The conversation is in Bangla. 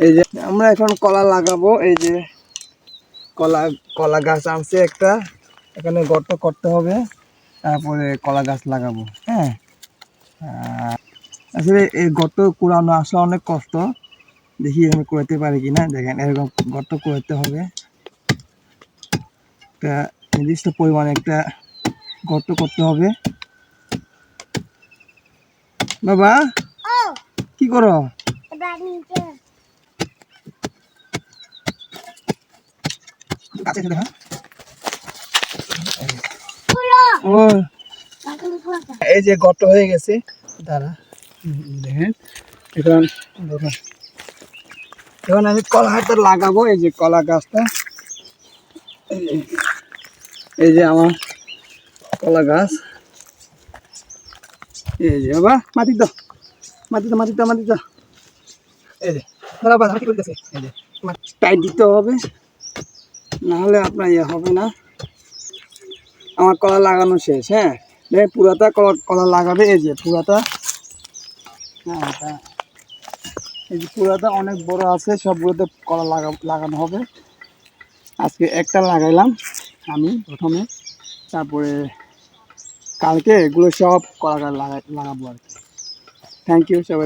এই যে আমরা এখন কলা লাগাবো। এই যে কলা গাছ আনছে একটা, এখানে গর্ত করতে হবে, তারপরে কলা গাছ লাগাবো। হ্যাঁ, আসলে এই গর্ত কুড়ানো আসলে অনেক কষ্ট। দেখি আমি কুড়াতে পারি কিনা। দেখেন এরকম গর্ত কুড়াতে হবে, একটা নির্দিষ্ট পরিমাণে একটা গর্ত করতে হবে। বাবা কি করো? এই যে গর্ত হয়ে গেছে, দাঁড়া দেখেন। এখন এখন আমি কলা গাছটা লাগাবো। এই যে কলা গাছটা, এই যে আমার কলা গাছ। এই যে বাবা মাটি দাও, মাটি দাও, মাটি দাও, মাটি দাও। এই যে বাবা কি করতেছে? এই যে টাইট দিতে হবে, নাহলে আপনার ইয়ে হবে না। আমার কলা লাগানো শেষ। হ্যাঁ, দেখেন পুরাটা কলা লাগাবে। এই যে পুরাটা, হ্যাঁ এই যে পুরাটা অনেক বড় আছে, সবগুলোতে কলা লাগানো হবে। আজকে একটা লাগাইলাম আমি প্রথমে, তারপরে কালকে এগুলো সব কলা লাগাবো আর কি। থ্যাংক ইউ সবাই।